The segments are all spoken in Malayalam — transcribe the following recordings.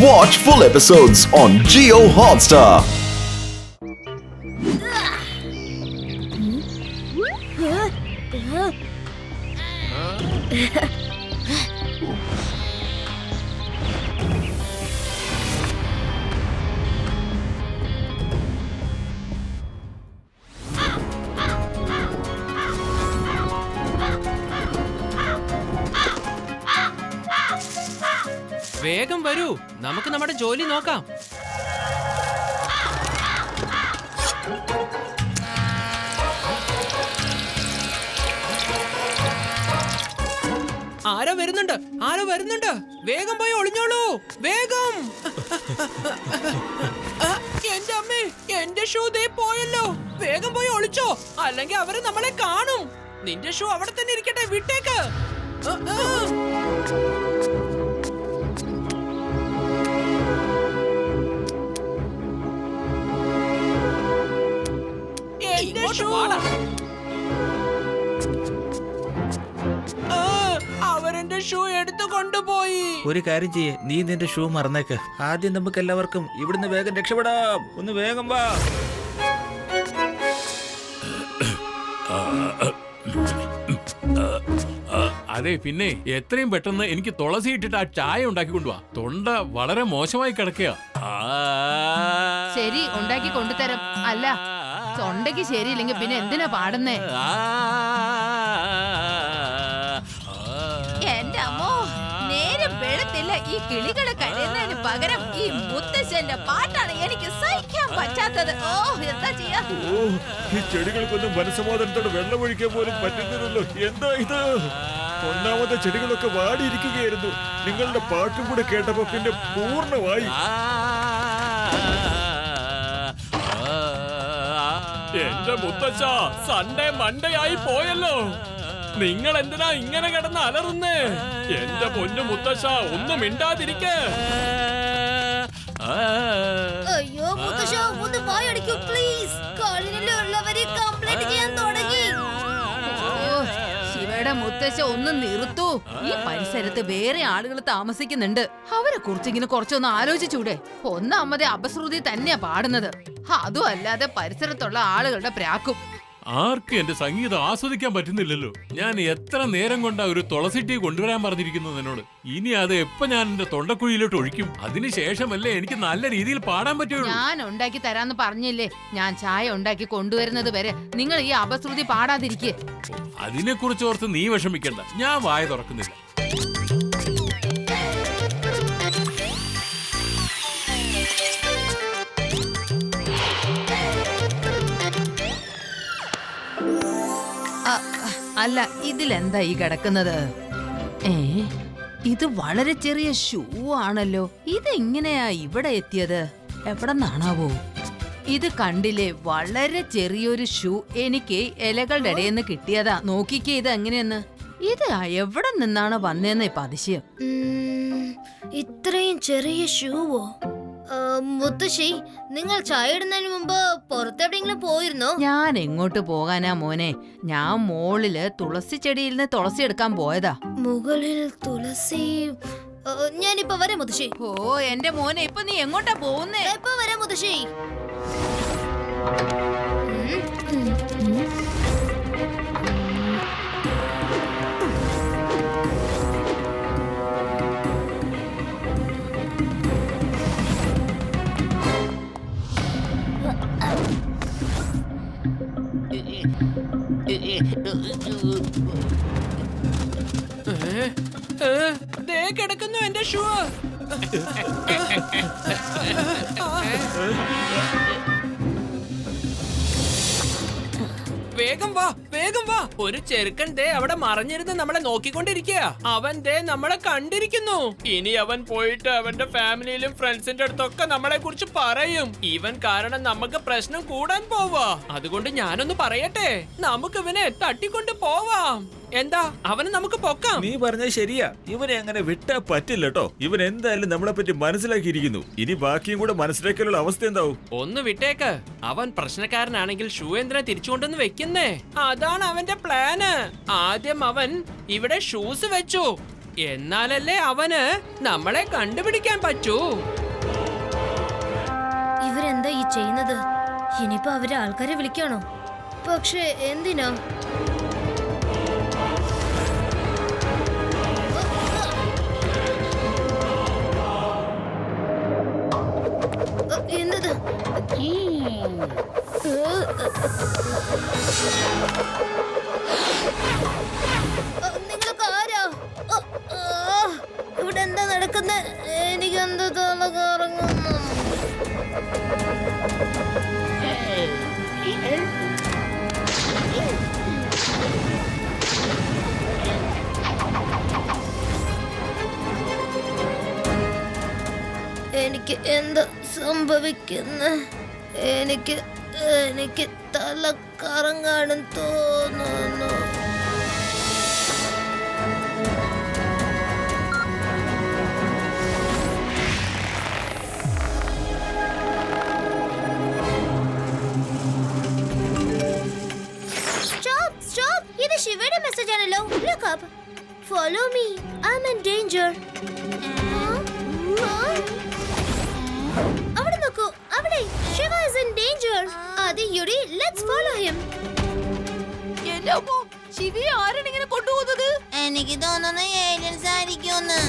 Watch full episodes on Jio Hotstar. വേഗം വരൂ, നമുക്ക് നമ്മുടെ ജോലി നോക്കാം. ആരോ വരുന്നുണ്ട്, വേഗം പോയി ഒളിഞ്ഞോളൂ, വേഗം. എന്റെ അമ്മേ, എന്റെ ഷൂ ദേ പോയല്ലോ. വേഗം പോയി ഒളിച്ചോ, അല്ലെങ്കിൽ അവര് നമ്മളെ കാണും. നിന്റെ ഷൂ അവിടെ തന്നെ ഇരിക്കട്ടെ, വിട്ടേക്ക്. അവരെന്റെ ഷൂ എടുത്തു കൊണ്ടുപോയി. ഒരു കാര്യം ചെയ്യേ, നീ നിന്റെ ഷൂ മറന്നേക്ക്. ആദ്യം നമുക്ക് എല്ലാവർക്കും ഇവിടുന്ന് വേഗം രക്ഷപ്പെടാം. ഒന്ന് വേഗം വാ. അതെ, പിന്നെ എത്രയും പെട്ടെന്ന് എനിക്ക് തുളസി ഇട്ടിട്ട് ആ ചായ ഉണ്ടാക്കി കൊണ്ടുപോവാ. തൊണ്ട വളരെ മോശമായി കിടക്കുക. ശരി, ഉണ്ടാക്കി കൊണ്ടുതരാം. അല്ല, തൊണ്ടയ്ക്ക് ശരിയില്ലെങ്കിൽ പിന്നെ എന്തിനാ പാടുന്നേ? എന്റെ അമ്മോ, നേരം വെളുത്തില്ല. ഈ കിളികളെ കരയുന്നതിന് പകരം ഈ മുത്തശ്ശന്റെ പാട്ടാണ് എനിക്ക് സഹിക്കാൻ പറ്റാത്തത്. ഓ, എന്താ ചെയ്യാ? ഈ ചെടികൾക്കൊന്നും മനസ്സമാധാനത്തോടെ വെള്ളമൊഴിക്കാൻ പോലും പറ്റുന്നില്ലല്ലോ. എന്താ ഇത്? ഒന്നാമത്തെ ചെടികളൊക്കെ വാടിയിരിക്കുകയായിരുന്നു. നിങ്ങളുടെ പാട്ടും കൂടെ കേട്ടപ്പോ പിന്നെ പൂർണ്ണമായി. എന്റെ മുത്തച്ഛ, സൺഡേ മൺഡേ ആയി പോയല്ലോ. നിങ്ങൾ എന്തിനാ ഇങ്ങനെ കിടന്ന് അലറുന്നേ? എന്റെ പൊന്നു മുത്തച്ഛ, ഒന്നും മിണ്ടാതിരിക്കേ. അയ്യോ മുത്തശ്ശ, ഒന്ന് വായടിക്കൂ പ്ലീസ്. കാലിനുള്ളവരെ കംപ്ലൈന്റ് ചെയ്യാൻ തുടങ്ങി. ശിവയുടെ മുത്തശ്ശ ഒന്ന് നിർത്തൂ. ഈ പരിസരത്ത് വേറെ ആളുകൾ താമസിക്കുന്നുണ്ട്. അവരെ കുറിച്ച് ഇങ്ങനെ കുറച്ചൊന്ന് ആലോചിച്ചൂടെ? ഒന്നാമതെ അപശ്രുതി തന്നെയാ പാടുന്നത്. അതും അല്ലാതെ പരിസരത്തുള്ള ആളുകളുടെ പ്രാക്കും. ആർക്കും എന്റെ സംഗീതം ആസ്വദിക്കാൻ പറ്റുന്നില്ലല്ലോ. ഞാൻ എത്ര നേരം കൊണ്ടാ ഒരു തുളസി ടീ കൊണ്ടുവരാൻ പറഞ്ഞിരിക്കുന്നത് എന്നോട്. ഇനി അത് എപ്പോ ഞാൻ എന്റെ തൊണ്ടക്കുഴിയിലോട്ട് ഒഴിക്കും? അതിനുശേഷമല്ലേ എനിക്ക് നല്ല രീതിയിൽ പാടാൻ പറ്റുള്ളൂ. ഞാൻ ഉണ്ടാക്കി തരാന്ന് പറഞ്ഞില്ലേ? ഞാൻ ചായ ഉണ്ടാക്കി കൊണ്ടുവരുന്നത് വരെ നിങ്ങൾ ഈ അപശ്രുതി പാടാതിരിക്കേ. അതിനെ കുറിച്ച് ഓർത്ത് നീ വിഷമിക്കണ്ട, ഞാൻ വായ തുറക്കുന്നില്ല. അല്ല, ഇതിലെന്താ ഈ കിടക്കുന്നത്? ഇത് വളരെ ചെറിയ ഷൂ ആണല്ലോ. ഇതെങ്ങനെയാ ഇവിടെ എത്തിയത്? എവിടെ നിന്നാണാവോ? ഇത് കണ്ടില്ലേ, വളരെ ചെറിയൊരു ഷൂ എനിക്ക് ഇലകളുടെ ഇടയിൽ നിന്ന് കിട്ടിയതാ. നോക്കിക്കേ ഇത് എങ്ങനെയെന്ന്. ഇത് എവിടെ നിന്നാണ് വന്നേന്ന് ഇപ്പൊ അതിശയം. ഇത്രയും ചെറിയ ഷൂവോ? മുത്തശ്ശി, നിങ്ങൾ ചായ ഇടുന്നതിന് മുമ്പ് പുറത്തെവിടെയെങ്കിലും പോയിരുന്നോ? ഞാൻ എങ്ങോട്ട് പോകാനാ മോനെ? ഞാൻ മോളില് തുളസി ചെടിയിൽ നിന്ന് തുളസി എടുക്കാൻ പോയതാ. മുകളിൽ തുളസി. ഞാനിപ്പോ വരാം മുത്തശ്ശി. ഓ എന്റെ മോനെ, ഇപ്പൊ നീ എങ്ങോട്ടാ പോകുന്നേ? എപ്പോ വരാം മുത്തശ്ശി? ദേ കിടക്കുന്നു എന്റെ ഷൂ. വേഗം വാ, വേഗം വാ. ഒരു ചെറുക്കൻ ദേ അവിടെ മറഞ്ഞിരുന്ന് നമ്മളെ നോക്കിക്കൊണ്ടിരിക്കുക. അവൻ ദേ നമ്മളെ കണ്ടിരിക്കുന്നു. ഇനി അവൻ പോയിട്ട് അവന്റെ ഫാമിലിയിലും ഫ്രണ്ട്സിന്റെ അടുത്തൊക്കെ നമ്മളെ കുറിച്ച് പറയും. ഇവൻ കാരണം നമുക്ക് പ്രശ്നം കൂടാൻ പോവാ. അതുകൊണ്ട് ഞാനൊന്ന് പറയട്ടെ, നമുക്ക് ഇവനെ തട്ടിക്കൊണ്ട് പോവാം. എന്താ, അവന് നമുക്ക് പൊക്കാം. നീ പറഞ്ഞത് ശരിയാ. ഇവനെ അങ്ങനെ വിട്ടാ പറ്റില്ല കേട്ടോ. ഇവൻ എന്തായാലും നമ്മളെ പറ്റി മനസ്സിലാക്കിയിരിക്കുന്നു. ഇനി ബാക്കിയും കൂടെ മനസ്സിലാക്കാനുള്ള അവസ്ഥ എന്താവും? ഒന്ന് വിട്ടേക്ക്. അവൻ പ്രശ്നക്കാരനാണെങ്കിൽ ഷൂ എന്തിനാ തിരിച്ചുകൊണ്ടെന്ന് വെക്കുന്നേ? അതാണ് അവന്റെ പ്ലാന്. ആദ്യം അവൻ ഇവിടെ ഷൂസ് വെച്ചു, എന്നാലല്ലേ അവന് നമ്മളെ കണ്ടുപിടിക്കാൻ പറ്റൂ. ഇവരെന്താ ഈ ചെയ്യുന്നത്? ഇനിയിപ്പോ അവരെ ആൾക്കാരെ വിളിക്കണോ? പക്ഷെ എന്തിനാ? എന്നത്? നിങ്ങളൊക്കെ ആരാ? ഇവിടെ എന്താ നടക്കുന്നത്? എനിക്ക് എന്താ തല കറങ്ങുന്നു. എനിക്ക് എന്താ സംഭവിക്കുന്നു? എനിക്ക് തല കറങ്ങാനും തോന്നുന്നു. ഇത് ശിവയുടെ മെസ്സേജ് ആണല്ലോ. Look up. Follow me. I'm in danger. അവിടെ നോക്കൂ, അവിടെ. Shiva is in danger. Adi, UT, let's follow him. ശിവയെ ആരാണ് ഇങ്ങനെ കൊണ്ടുപോകുന്നത്? എനിക്ക് തോന്നുന്നു ഏലിയൻസ് ആയിരിക്കുമെന്ന്.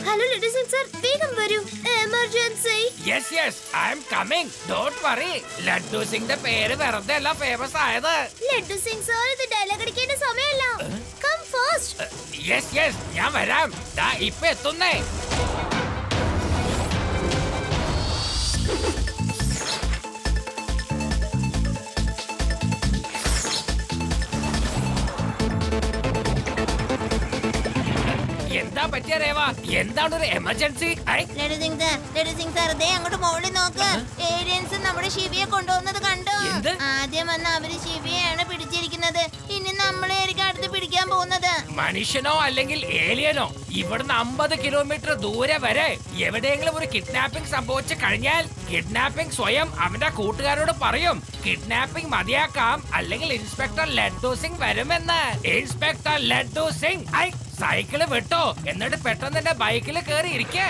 ഹലോ ലെഡി സിംഗ് സർ, വേഗം വരൂ. Emergency. Yes yes, I am coming. Don't worry. Laddu സിംഗിന്റെ പേര് വെറുതെ അല്ല ഫേമസ് ആയത്. ലഡ്ഡു സിംഗ് സർ, ഇത് ഡയലോഗ് അടിക്കേണ്ട സമയമല്ല. Come fast. യെസ് യെസ്, ഞാൻ വരാം. ദാ ഇപ്പൊ എത്തുന്നേ. എന്താ പറ്റിയ രേവ? എന്താണ് ഒരു എമർജൻസി? ലഡു സിംഗ് സർ, ദേ അങ്ങോട്ട് മുകളിൽ നോക്ക്. ഏലിയൻസ് നമ്മുടെ ശിവയെ കൊണ്ടുപോകുന്നത് കണ്ടോ? എന്ത്? ആദ്യം വന്ന് അവര് ശിവയെയാണ് പിടിച്ചിരിക്കുന്നത്. ഇനി നമ്മളായിരിക്കും അടുത്ത് പിടിക്കാൻ പോകുന്നത്. മനുഷ്യനോ അല്ലെങ്കിൽ ഏലിയനോ ഇവിടുന്ന് 50 കിലോമീറ്റർ ദൂരെ വരെ എവിടെയെങ്കിലും ഒരു കിഡ്നാപ്പിംഗ് സംഭവിച്ചു കഴിഞ്ഞാൽ കിഡ്നാപ്പിംഗ് സ്വയം അവന്റെ കൂട്ടുകാരോട് പറയും. കിഡ്നാപ്പിംഗ് മതിയാക്കാം, അല്ലെങ്കിൽ ഇൻസ്പെക്ടർ ലഡ്ഡു സിംഗ് വരുമെന്ന്. ഇൻസ്പെക്ടർ ലഡ്ഡു സിംഗ് സൈക്കിള് വിട്ടോ, എന്നിട്ട് പെട്ടെന്ന് എന്റെ ബൈക്കിൽ കയറി ഇരിക്കേ.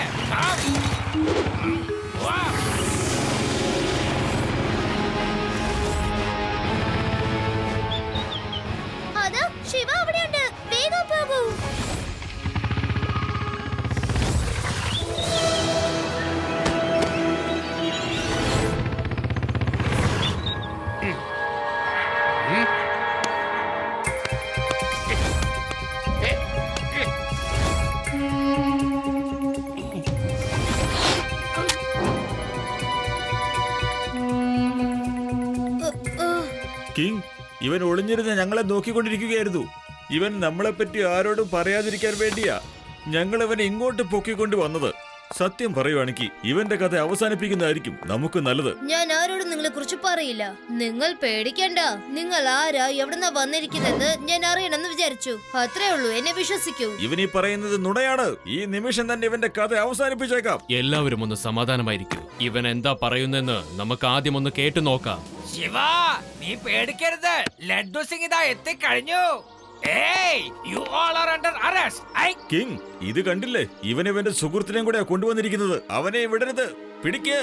അതാ ശിവ അവിടെയുണ്ട്. വേഗം പോകൂ. കിങ്, ഇവൻ ഒളിഞ്ഞിരുന്ന് ഞങ്ങളെ നോക്കിക്കൊണ്ടിരിക്കുകയായിരുന്നു. ഇവൻ നമ്മളെപ്പറ്റി ആരോടും പറയാതിരിക്കാൻ വേണ്ടിയാ ഞങ്ങൾ ഇവനെ ഇങ്ങോട്ട് പൊക്കിക്കൊണ്ട് വന്നത്. സത്യം പറയുവാണെങ്കിൽ ഇവന്റെ കഥ അവസാനിപ്പിക്കുന്നതായിരിക്കും നമുക്ക് നല്ലത്. ഞാൻ ആരോടും നിങ്ങളെ കുറിച്ച് പറയില്ല. നിങ്ങൾ പേടിക്കണ്ട. നിങ്ങൾ ആരാ, എവിടുന്നാ വന്നിരിക്കുന്നെന്ന് ഞാൻ അറിയണമെന്ന് വിചാരിച്ചു. അത്രേ ഉള്ളൂ. എന്നെ വിശ്വസിക്കൂ. ഇവനീ പറയുന്നത് നുണയാണ്. ഈ നിമിഷം തന്നെ ഇവന്റെ കഥ അവസാനിപ്പിച്ചേക്കാം. എല്ലാവരും ഒന്ന് സമാധാനമായിരിക്കും. ഇവൻ എന്താ പറയുന്നെന്ന് നമുക്ക് ആദ്യം ഒന്ന് കേട്ടു നോക്കാം. ശിവ, നീ പേടിക്കരുത്. ലഡ്ഡു സിംഗ് ഇതാ എത്തിക്കഴിഞ്ഞു. You all are under arrest. King, ഇത് കണ്ടില്ലേ? ഇവന്റെ സുഹൃത്തിനെയും കൂടെ കൊണ്ടുവന്നിരിക്കുന്നത്. അവനെ വിടരുത്. പിടിക്ക്.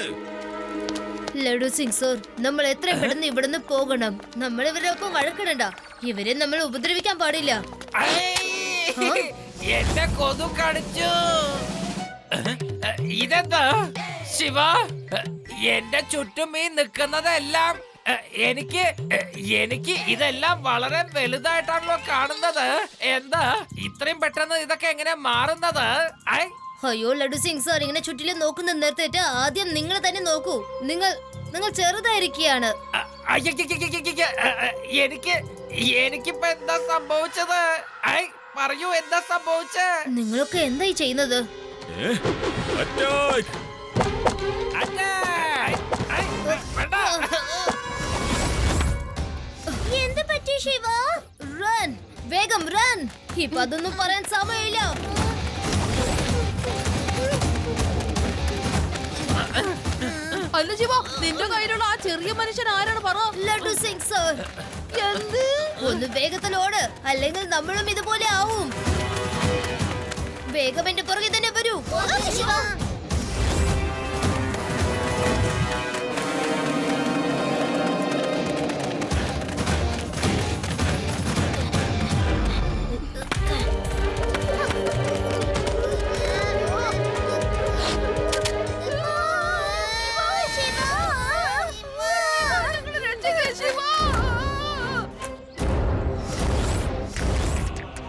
ലഡു സിംഗ് സർ, നമ്മൾ എത്രയും പെട്ടെന്ന് ഇവിടുന്ന് പോകണം. നമ്മൾ ഇവരൊപ്പം വഴക്കിടണ്ട. ഇവരെ നമ്മൾ ഉപദ്രവിക്കാൻ പാടില്ല. എന്നെ കൊതു കടിച്ചു. ഇതെന്താ ശിവ? എന്റെ ചുറ്റും ഈ നിൽക്കുന്നതെല്ലാം എനിക്ക് ഇതെല്ലാം വളരെ വലുതായിട്ടാണല്ലോ കാണുന്നത്. എന്താ ഇത്രയും പെട്ടെന്ന് ഇതൊക്കെ എങ്ങനെ മാറുന്നത്? അയ്യോ ലഡു സിംഗ് സാർ, ഇങ്ങനെ ചുറ്റിലും നോക്കുന്ന നിർത്തിയിട്ട് ആദ്യം നിങ്ങൾ തന്നെ നോക്കൂ. നിങ്ങൾ ചെറുതായിരിക്കുകയാണ്. എനിക്കിപ്പോ എന്താ സംഭവിച്ചത്? പറയൂ, എന്താ സംഭവിച്ചത്? നിങ്ങളൊക്കെ എന്തായി ചെയ്യുന്നത്? എന്ത് പറ്റി ശിവ? റൺ, വേഗം റൺ. ഇപ്പൊ അതൊന്നും പറയാൻ സമയമില്ല. അല്ല ശിവ, നിന്റെ കയ്യിലുള്ള ആ ചെറിയ മനുഷ്യൻ ആരാണ് പറ? ലഡു സിംഗ് സർ, എന്ത്? ഒന്ന് വേഗത്തിലോട്, അല്ലെങ്കിൽ നമ്മളും ഇതുപോലെ ആവും. വേഗം എന്റെ പുറകെ തന്നെ വരൂ. ശിവ,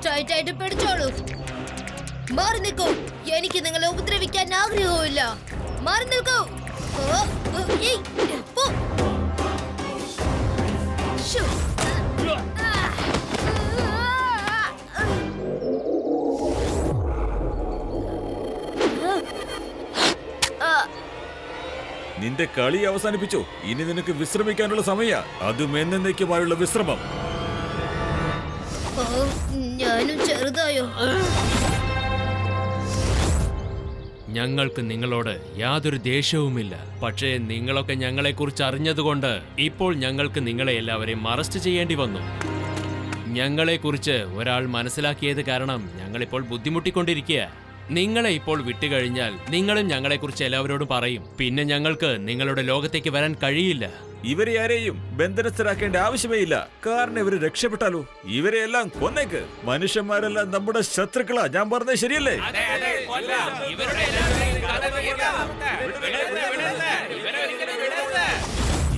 ടൈറ്റായിട്ട് പിടിച്ചോളൂ. മാറി നിൽക്കൂ. എനിക്ക് നിങ്ങളെ ഉപദ്രവിക്കാൻ ആഗ്രഹവുമില്ല. മാറി നിൽക്കൂ. ഓ, ഓ, ഏയ്, പോ. ശ്ശോ. നിന്റെ കളി അവസാനിപ്പിച്ചോ? ഇനി നിനക്ക് വിശ്രമിക്കാനുള്ള സമയ, അതും എന്നേക്കുമായുള്ള വിശ്രമം. ഓ, ഞാനും ചെറുതായോ? ഞങ്ങൾക്ക് നിങ്ങളോട് യാതൊരു ദേഷ്യവുമില്ല. പക്ഷേ നിങ്ങളൊക്കെ ഞങ്ങളെക്കുറിച്ച് അറിഞ്ഞതുകൊണ്ട് ഇപ്പോൾ ഞങ്ങൾക്ക് നിങ്ങളെ എല്ലാവരെയും അറസ്റ്റ് ചെയ്യേണ്ടി വന്നു. ഞങ്ങളെക്കുറിച്ച് ഒരാൾ മനസ്സിലാക്കിയത് കാരണം ഞങ്ങളിപ്പോൾ ബുദ്ധിമുട്ടിക്കൊണ്ടിരിക്കുക. നിങ്ങളെ ഇപ്പോൾ വിട്ടുകഴിഞ്ഞാൽ നിങ്ങളും ഞങ്ങളെക്കുറിച്ച് എല്ലാവരോടും പറയും. പിന്നെ ഞങ്ങൾക്ക് നിങ്ങളുടെ ലോകത്തേക്ക് വരാൻ കഴിയില്ല. ഇവരെ ആരെയും ബന്ധനസ്ഥരാക്കേണ്ട ആവശ്യമേ ഇല്ല. കാരണം ഇവര് രക്ഷപ്പെട്ടാലോ? ഇവരെ എല്ലാം കൊന്നേക്ക്. മനുഷ്യന്മാരെല്ലാം നമ്മുടെ ശത്രുക്കളാ. ഞാൻ പറഞ്ഞത് ശരിയല്ലേ?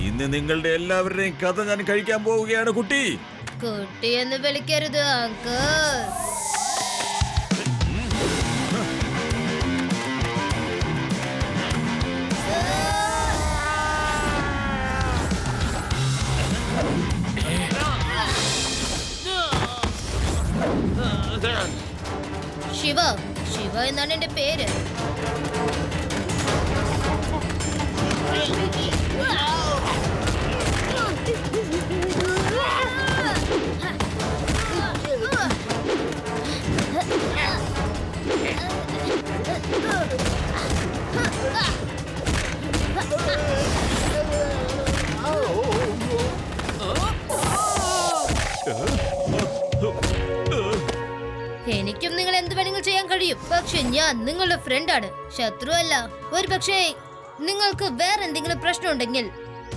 ഇന്ന് നിങ്ങളുടെ എല്ലാവരുടെയും കഥ ഞാൻ കഴിക്കാൻ പോവുകയാണ് കുട്ടി. കുട്ടിയെന്ന് വിളിക്കരുത് അങ്കിൾ. ശിവ, ശിവ എന്നാണ് എന്റെ പേര്. എനിക്കും നിങ്ങൾ എന്ത് വേണമെങ്കിലും ചെയ്യാൻ കഴിയും. പക്ഷെ ഞാൻ നിങ്ങളുടെ ഫ്രണ്ടാണ്, ശത്രു അല്ല. ഒരു പക്ഷേ നിങ്ങൾക്ക് വേറെ എന്തെങ്കിലും പ്രശ്നം ഉണ്ടെങ്കിൽ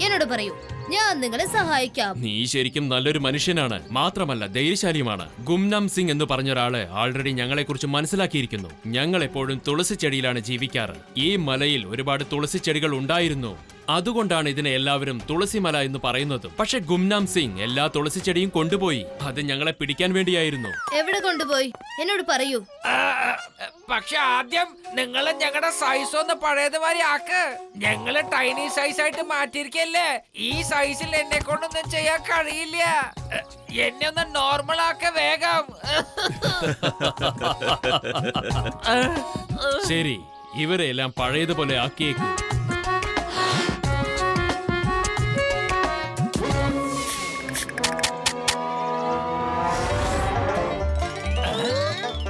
എന്നോട് പറയൂ, ഞാൻ നിങ്ങളെ സഹായിക്കാം. നീ ശരിക്കും നല്ലൊരു മനുഷ്യനാണ്, മാത്രമല്ല ധൈര്യശാലിയുമാണ്. ഗുംനാം സിംഗ് എന്ന് പറഞ്ഞ ഒരാള് ആൾറെഡി ഞങ്ങളെക്കുറിച്ച് മനസ്സിലാക്കിയിരിക്കുന്നു. ഞങ്ങൾ എപ്പോഴും തുളസി ചെടിയിലാണ് ജീവിക്കാറ്. ഈ മലയിൽ ഒരുപാട് തുളസി ചെടികൾ ഉണ്ടായിരുന്നു. അതുകൊണ്ടാണ് ഇതിനെ എല്ലാവരും തുളസിമല എന്ന് പറയുന്നത്. പക്ഷെ ഗുംനാം സിംഗ് എല്ലാ തുളസി ചെടിയും കൊണ്ടുപോയി. അത് ഞങ്ങളെ പിടിക്കാൻ വേണ്ടിയായിരുന്നു. എവിടെ കൊണ്ടുപോയി എന്നോട് പറയൂ. പക്ഷെ ആദ്യം നിങ്ങൾ ഞങ്ങളുടെ സൈസ് ഒന്ന് പഴയതുമാതിരി ആക്ക്. ഞങ്ങള് ടൈനി സൈസ് ആയിട്ട് മാറ്റിയിരിക്കല്ലേ. ഈ സൈസിൽ എന്നെ കൊണ്ടൊന്നും ചെയ്യാൻ കഴിയില്ല. എന്നെ ഒന്ന് നോർമൽ ആക്ക വേഗം. ശരി, ഇവരെല്ലാം പഴയതുപോലെ ആക്കിയേക്കും.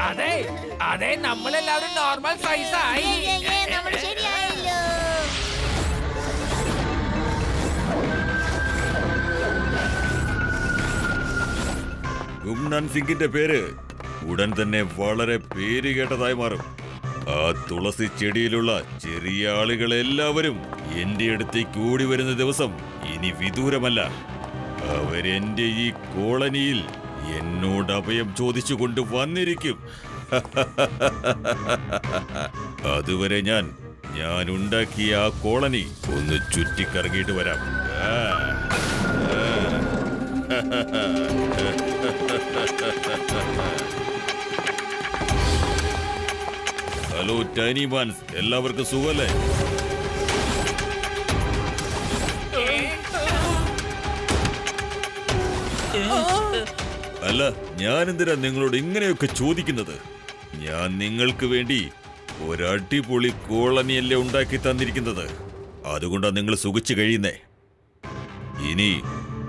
അതെ അതെ, നമ്മളെല്ലാവരും നോർമൽ സൈസായി. ഗുംനാൻ സിംഗിന്റെ പേര് ഉടൻ തന്നെ വളരെ പേര് കേട്ടതായി മാറും. ആ തുളസി ചെടിയിലുള്ള ചെറിയ ആളുകളെല്ലാവരും എന്റെ അടുത്തേക്ക് ഓടി വരുന്ന ദിവസം ഇനി വിദൂരമല്ല. അവരെന്റെ ഈ കോളനിയിൽ എന്നോട് അഭയം ചോദിച്ചുകൊണ്ട് വന്നിരിക്കും. അതുവരെ ഞാൻ ഉണ്ടാക്കിയ ആ കോളനി ഒന്ന് ചുറ്റിക്കറങ്ങിയിട്ട് വരാം. ഹലോ ടൈനി മാൻസ്, എല്ലാവർക്കും സുഖല്ലേ? അല്ല, ഞാനെന്തിനാ നിങ്ങളോട് ഇങ്ങനെയൊക്കെ ചോദിക്കുന്നത്? ഞാൻ നിങ്ങൾക്ക് വേണ്ടി ഒരടിപൊളി കോളനിയല്ലേ ഉണ്ടാക്കി തന്നിരിക്കുന്നത്. അതുകൊണ്ടാണ് നിങ്ങൾ സുഖിച്ചു കഴിയുന്നേ. ഇനി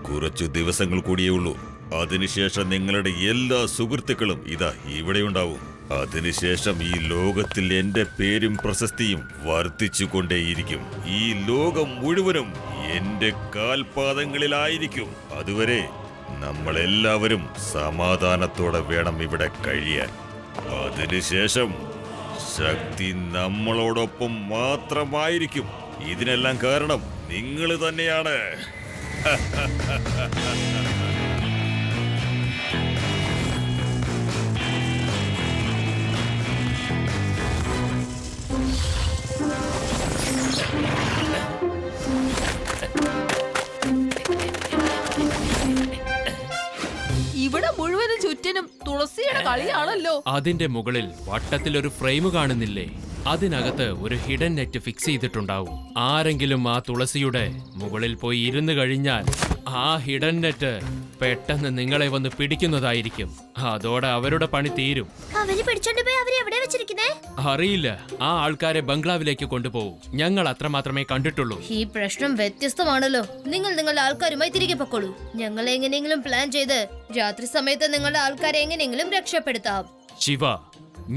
കുറച്ചു ദിവസങ്ങൾ കൂടിയേ ഉള്ളൂ. അതിനുശേഷം നിങ്ങളുടെ എല്ലാ സുഹൃത്തുക്കളും ഇതാ ഇവിടെ ഉണ്ടാവും. അതിനുശേഷം ഈ ലോകത്തിൽ എന്റെ പേരും പ്രശസ്തിയും വർദ്ധിച്ചുകൊണ്ടേയിരിക്കും. ഈ ലോകം മുഴുവനും എന്റെ കാൽപാദങ്ങളിലായിരിക്കും. അതുവരെ നമ്മളെല്ലാവരും സമാധാനത്തോടെ വേണം ഇവിടെ കഴിയാൻ. അതിനുശേഷം ശക്തി നമ്മളോടൊപ്പം മാത്രമായിരിക്കും. ഇതിനെല്ലാം കാരണം നിങ്ങൾ തന്നെയാണ്. ഇവിടെ മുഴുവനും ചുറ്റിനും തുളസിയുടെ കളിയാണല്ലോ. അതിന്റെ മുകളിൽ വട്ടത്തിലൊരു ഫ്രെയിം കാണുന്നില്ലേ? അതിനകത്ത് ഒരു ഹിഡൻ നെറ്റ് ഫിക്സ് ചെയ്തിട്ടുണ്ടാവും. ആരെങ്കിലും ആ തുളസിയുടെ മുകളിൽ പോയി ഇരുന്ന് കഴിഞ്ഞാൽ ആ ഹിഡൻ നെറ്റ് പെട്ടെന്ന് നിങ്ങളെ വന്ന് പിടിക്കുന്നതായിരിക്കും. അതോടെ അവരുടെ പണി തീരും. അവര് പിടിച്ചോണ്ട് പോയി അവരെ എവിടെ വെച്ചിരിക്കുന്നേ? അറിയില്ല. ആ ആൾക്കാരെ ബംഗ്ലാവിലേക്ക് കൊണ്ടുപോകും. ഞങ്ങൾ അത്ര മാത്രമേ കണ്ടിട്ടുള്ളൂ. ഈ പ്രശ്നം വ്യത്യസ്തമാണല്ലോ. നിങ്ങൾ നിങ്ങളുടെ ആൾക്കാരുമായി തിരികെ പൊക്കോളൂ. ഞങ്ങൾ എങ്ങനെയെങ്കിലും പ്ലാൻ ചെയ്ത് രാത്രി സമയത്ത് നിങ്ങളുടെ ആൾക്കാരെ എങ്ങനെയെങ്കിലും രക്ഷപ്പെടുത്താം. ശിവ,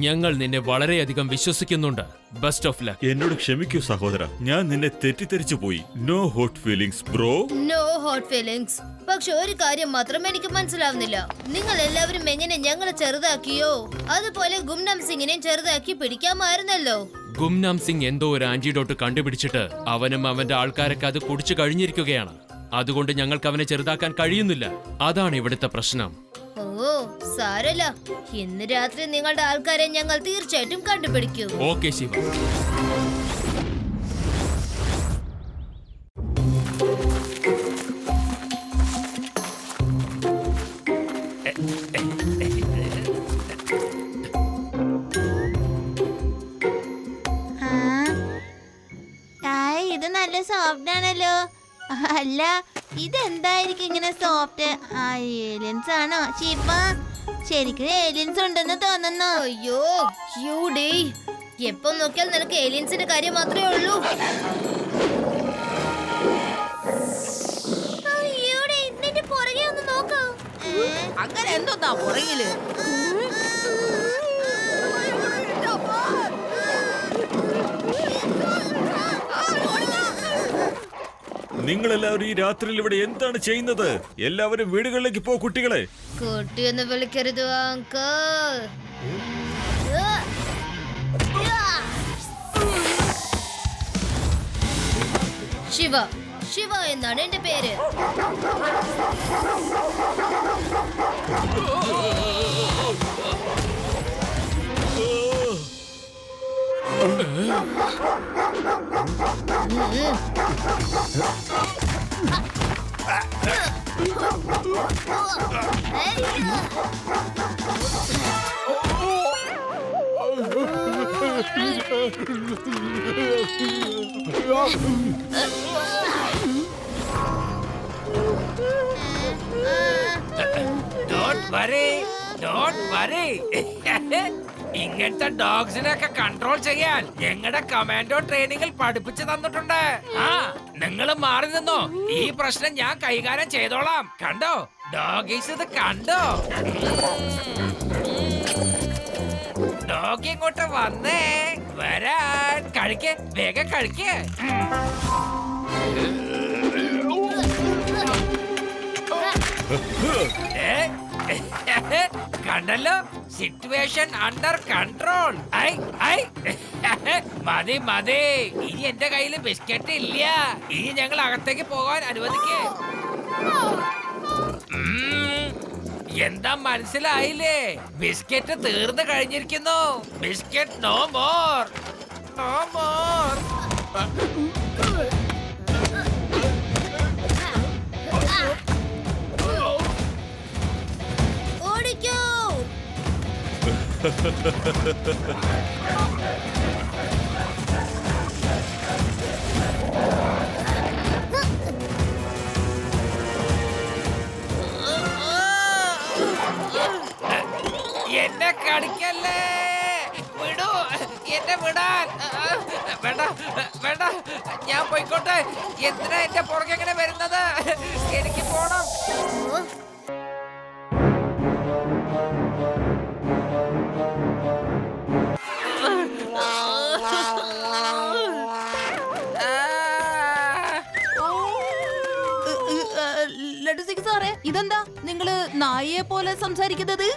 ഞങ്ങൾ നിന്നെ വളരെയധികം വിശ്വസിക്കുന്നുണ്ട്. Best of luck. എന്നോട് ക്ഷമിക്കൂ സഹോദര, ഞാൻ നിന്നെ തെറ്റിദ്ധരിച്ചു പോയി. No hot feelings bro. No hot feelings. പക്ഷെ ഒരു കാര്യം മാത്രം എനിക്ക് മനസ്സിലാവുന്നില്ല. നിങ്ങൾ എല്ലാവരും എങ്ങനെ ഞങ്ങളെ ചെറുതാക്കിയോ അതുപോലെ ഗുംനാം സിംഗിനെയും ചെറുതാക്കി പിടിക്കാമായിരുന്നല്ലോ. ഗുംനാം സിംഗ് എന്തോ ഒരു ആന്റിഡോട്ട് കണ്ടുപിടിച്ചിട്ട് അവനും അവന്റെ ആൾക്കാരൊക്കെ അത് കുടിച്ചു കഴിഞ്ഞിരിക്കുകയാണ്. അതുകൊണ്ട് ഞങ്ങൾക്ക് അവനെ ചെറുതാക്കാൻ കഴിയുന്നില്ല. അതാണ് ഇവിടുത്തെ പ്രശ്നം. ഓ സാരല്ല, ഇന്ന് രാത്രി നിങ്ങളുടെ ആൾക്കാരെ ഞങ്ങൾ തീർച്ചയായിട്ടും കണ്ടുപിടിക്കും. ഓക്കെ ശിവ. ഇത് നല്ല സോഫ്റ്റ് ആണല്ലോ. അല്ല, ഇതെന്തായിരിക്കും ഇങ്ങനെ സോഫ്റ്റ്? ഏലിയൻസ് ആണോ ശിവ? ശരിക്കും ഏലിയൻസ് ഉണ്ടെന്ന് തോന്നുന്നു. അയ്യോ യൂഡേ, എപ്പം നോക്കിയാൽ നിനക്ക് ഏലിയൻസിന്റെ കാര്യം മാത്രമേ ഉള്ളൂ. നിന്റെ പുറകെ ഒന്ന് നോക്കാം. അങ്ങനെ എന്തോന്നാ പുറകില്? നിങ്ങളെല്ലാവരും ഈ രാത്രിയിൽ ഇവിടെ എന്താണ് ചെയ്യുന്നത്? എല്ലാവരും വീടുകളിലേക്ക് പോ കുട്ടികളെ. കുട്ടിയെന്ന് വിളിക്കരുത് അങ്കിൾ. ശിവ, ശിവ എന്നാണ് എന്റെ പേര്. ഇങ്ങനത്തെ ഡോഗ്സിനൊക്കെ കൺട്രോൾ ചെയ്യാൻ ഞങ്ങളുടെ കമാൻഡോ ട്രെയിനിങ്ങിൽ പഠിപ്പിച്ചു തന്നിട്ടുണ്ട്. ആ, നിങ്ങൾ മാറി നിന്നോ. ഈ പ്രശ്നം ഞാൻ കൈകാര്യം ചെയ്തോളാം. കണ്ടോ ഡോഗീസ്, ഇത് കണ്ടോ? ഡോഗ് ഇങ്ങോട്ട് വന്നേ. വരാൻ. കഴിക്ക്, വേഗം കഴിക്ക്. കണ്ടല്ലോ, സിറ്റുവേഷൻ അണ്ടർ കൺട്രോൾ. മതി മതി, ഇനി എന്റെ കയ്യിൽ ബിസ്ക്കറ്റ് ഇല്ല. ഇനി ഞങ്ങൾ അകത്തേക്ക് പോകാൻ അനുവദിക്കേ. എന്താ മനസ്സിലായില്ലേ? ബിസ്ക്കറ്റ് തീർന്നു കഴിഞ്ഞിരിക്കുന്നു. Biscuit no more, no more. ഓടിക്കോ. എന്നെ കടിക്കല്ലേ. വിടൂ, എന്നെ വിടാൻ. വേണ്ട വേണ്ട, ഞാൻ പോയിക്കോട്ടെ. എന്തിനാ എന്റെ പുറകെ എങ്ങനെ വരുന്നത്? എനിക്ക് പോണം. ഇതെന്താ നിങ്ങള് നായയെ പോലെ സംസാരിക്കുന്നത്?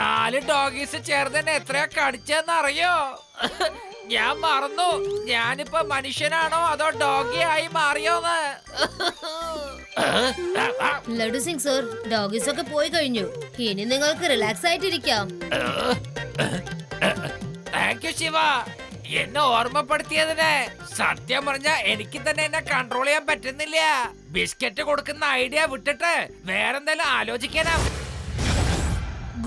4 ഡോഗീസ് ചേർന്ന് എത്രയാ കടിച്ചെന്ന് അറിയോ? ഞാൻ മറന്നു. ഞാനിപ്പോ മനുഷ്യനാണോ അതോ ഡോഗി ആയി മാറിയോന്ന്? ലഡു സിംഗ് സർ, ഡോഗീസ് ഒക്കെ പോയി കഴിഞ്ഞു. ഇനി നിങ്ങൾക്ക് റിലാക്സ് ആയിട്ടിരിക്കാം. താങ്ക് യു ശിവ, എന്നെ ഓർമ്മപ്പെടുത്തിയതിന്. സത്യം പറഞ്ഞ എനിക്ക് തന്നെ എന്നെ കൺട്രോൾ ചെയ്യാൻ പറ്റുന്നില്ല. ബിസ്ക്കറ്റ് കൊടുക്കുന്ന ഐഡിയ വിട്ടിട്ട് വേറെന്തെങ്കിലും ആലോചിക്കാനാ.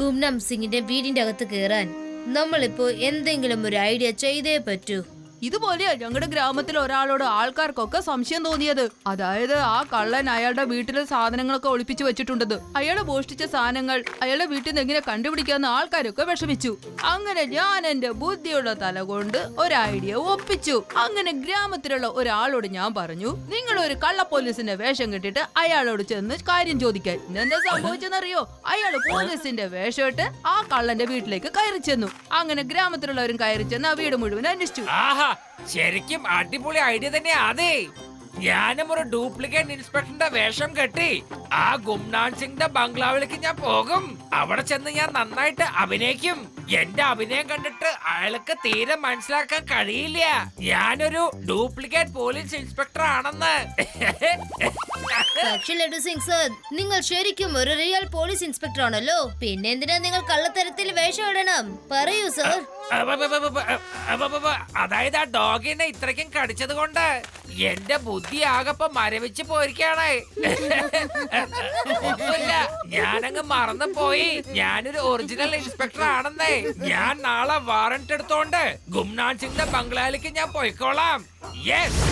ഗുംനാം സിംഗിന്റെ വീടിന്റെ അകത്ത് കയറാൻ നമ്മളിപ്പോ എന്തെങ്കിലും ഒരു ഐഡിയ ചെയ്തേ പറ്റൂ. ഇതുപോലെയാ ഞങ്ങളുടെ ഗ്രാമത്തിൽ ഒരാളോട് ആൾക്കാർക്കൊക്കെ സംശയം തോന്നിയത്. അതായത് ആ കള്ളൻ അയാളുടെ വീട്ടിലെ സാധനങ്ങളൊക്കെ ഒളിപ്പിച്ചു വെച്ചിട്ടുണ്ടത്. അയാള് മോഷ്ടിച്ച സാധനങ്ങൾ അയാളുടെ വീട്ടിൽ നിന്ന് എങ്ങനെ കണ്ടുപിടിക്കാന്ന് ആൾക്കാരൊക്കെ വിഷമിച്ചു. അങ്ങനെ ഞാൻ എന്റെ ബുദ്ധിയുള്ള തല കൊണ്ട് ഒരു ഐഡിയ ഒപ്പിച്ചു. അങ്ങനെ ഗ്രാമത്തിലുള്ള ഒരാളോട് ഞാൻ പറഞ്ഞു, നിങ്ങൾ ഒരു കള്ള പോലീസിന്റെ വേഷം കെട്ടിട്ട് അയാളോട് ചെന്ന് കാര്യം ചോദിക്കാൻ. എന്താ സംഭവിച്ചെന്നറിയോ? അയാള് പോലീസിന്റെ വേഷം ഇട്ട് ആ കള്ളന്റെ വീട്ടിലേക്ക് കയറി ചെന്നു. അങ്ങനെ ഗ്രാമത്തിലുള്ളവരും കയറി ചെന്ന് ആ വീട് മുഴുവൻ അന്വേഷിച്ചു. ശരിക്കും അടിപൊളി ഐഡിയ തന്നെയാ. അതെ, ഞാനും ഒരു ഡ്യൂപ്ലിക്കേറ്റ് ഇൻസ്പെക്ടറിന്റെ വേഷം കെട്ടി ആ ഗുംനാം സിംഗിന്റെ ബംഗ്ലാവിലേക്ക് ഞാൻ പോകും. അവിടെ ചെന്ന് ഞാൻ നന്നായിട്ട് അഭിനയിക്കും. എന്റെ അഭിനയം കണ്ടിട്ട് അയാൾക്ക് തീരെ മനസ്സിലാക്കാൻ കഴിയില്ല ഞാനൊരു ഡ്യൂപ്ലിക്കേറ്റ് പോലീസ് ഇൻസ്പെക്ടർ ആണെന്ന്. പക്ഷേ ലഡു സിംഗ് സർ, നിങ്ങൾ ശരിക്കും ഒരു റിയൽ പോലീസ് ഇൻസ്പെക്ടർ ആണല്ലോ. പിന്നെ എന്തിനാ നിങ്ങൾ കള്ളത്തരത്തിൽ വേഷം ഇടണം? പറയൂ സർ. അതായത് ആ ഡോഗിനെ ഇത്രയ്ക്കും കടിച്ചത് കൊണ്ട് എന്റെ ബുദ്ധി ആകെ മരവിച്ച് പോയിരിക്കാണ്. ഒന്നുമില്ല, ഞാനങ്ങ് മറന്നു പോയി ഞാനൊരു ഒറിജിനൽ ഇൻസ്പെക്ടർ ആണെന്നേ. ഞാൻ നാളെ വാറന്റ് എടുത്തോണ്ട് ഗുംനാം സിംഗിന്റെ ബംഗ്ലാവിലേക്ക് ഞാൻ പോയിക്കോളാം. യെസ്.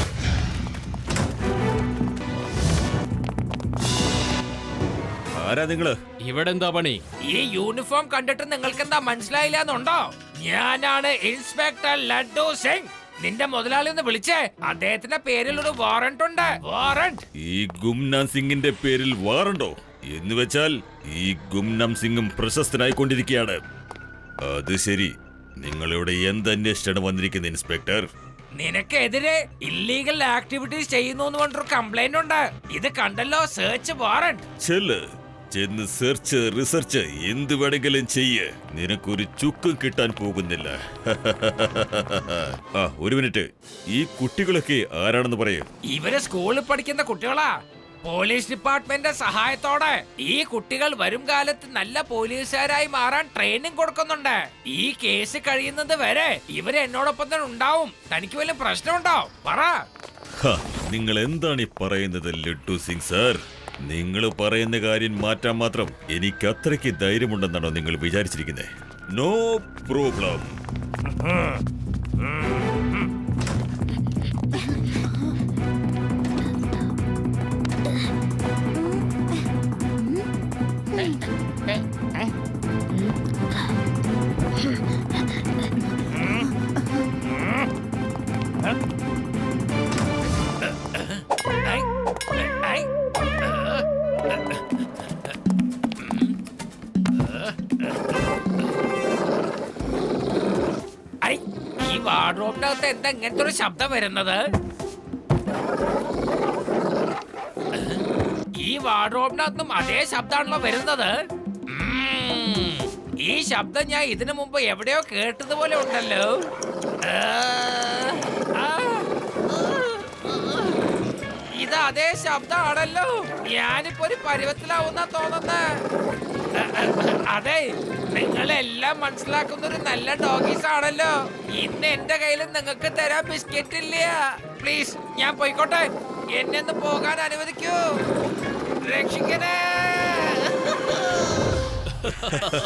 ആരാ നിങ്ങള്? ഇവിടെ എന്താ പണി? ഈ യൂണിഫോം കണ്ടിട്ട് നിങ്ങൾക്ക് എന്താ മനസ്സിലായില്ല എന്നുണ്ടോ? ഞാനാണ് ഇൻസ്പെക്ടർ ലഡു സിംഗ്. നിന്റെ മുതലാളി ഒന്ന് വിളിച്ചേ. അദ്ദേഹത്തിന്റെ പേരിൽ ഒരു വാറന്റ് ഉണ്ട്. വാറന്റ്. ഈ ഗുംനാം സിംഗിന്റെ പേരിൽ വാറണ്ടോ? എന്ന് വെച്ചാൽ ഈ ഗുംനാം സിംഗും പ്രശസ്തനായിക്കൊണ്ടിരിക്കുകയാണ്. അത് ശരി, നിങ്ങളിവിടെ എന്തന്വേഷിച്ചാണ് വന്നിരിക്കുന്നത് ഇൻസ്പെക്ടർ? നിനക്കെതിരെ ഇല്ലീഗൽ ആക്ടിവിറ്റീസ് ചെയ്യുന്നു എന്ന് പറഞ്ഞൊരു കംപ്ലൈന്റ് ഉണ്ട്. ഇത് കണ്ടല്ലോ, സെർച്ച് വാറന്റ്. ചെന്ന് സെർച്ച് റിസർച്ച് എന്ത് വേണമെങ്കിലും ചെയ്യ്. നിനക്കൊരു ചുക്കും കിട്ടാൻ പോകുന്നില്ല. ഒരു മിനിറ്റ്, ഈ കുട്ടികളൊക്കെ ആരാണെന്ന് പറയും? ഇവര് സ്കൂളിൽ പഠിക്കുന്ന കുട്ടികളാ. പോലീസ് ഡിപ്പാർട്ട്മെന്റിന്റെ സഹായത്തോടെ ഈ കുട്ടികൾ വരും കാലത്ത് നല്ല പോലീസുകാരായി മാറാൻ ട്രെയിനിങ് കൊടുക്കുന്നുണ്ട്. ഈ കേസ് കഴിയുന്നത് വരെ ഇവര് എന്നോടൊപ്പം തന്നെ ഉണ്ടാവും. തനിക്ക് വല്ല പ്രശ്നമുണ്ടോ? പറ. നിങ്ങൾ എന്താണ് ഈ പറയുന്നത് ലഡു സിംഗ് സാർ? നിങ്ങൾ പറയുന്ന കാര്യം മാറ്റാൻ മാത്രം എനിക്ക് അത്രയ്ക്ക് ധൈര്യമുണ്ടെന്നാണോ നിങ്ങൾ വിചാരിച്ചിരിക്കുന്നത്? No problem. ഈ വാർഡ്രോബിനകത്ത് എന്താ ഇങ്ങനത്തെ ഒരു ശബ്ദം വരുന്നത്? ഈ വാർഡ്രോബിനകത്തും അതേ ശബ്ദമാണല്ലോ വരുന്നത്. ഈ ശബ്ദം ഞാൻ ഇതിനു മുമ്പ് എവിടെയോ കേട്ടതുപോലെ ഉണ്ടല്ലോ. ഇത് അതേ ശബ്ദമാണല്ലോ. ഞാനിപ്പോ ഒരു പരുവത്തിലാവുന്ന തോന്നുന്നത്. അതെ, നിങ്ങളെല്ലാം മനസ്സിലാക്കുന്ന ഒരു നല്ല ഡോഗീസ് ആണല്ലോ. ഇന്ന് എന്റെ കയ്യിൽ നിങ്ങൾക്ക് തരാൻ ബിസ്ക്കറ്റ് ഇല്ല. പ്ലീസ്, ഞാൻ പോയിക്കോട്ടെ. എന്നെ ഒന്ന് പോകാൻ അനുവദിക്കൂ. രക്ഷിക്കണേ,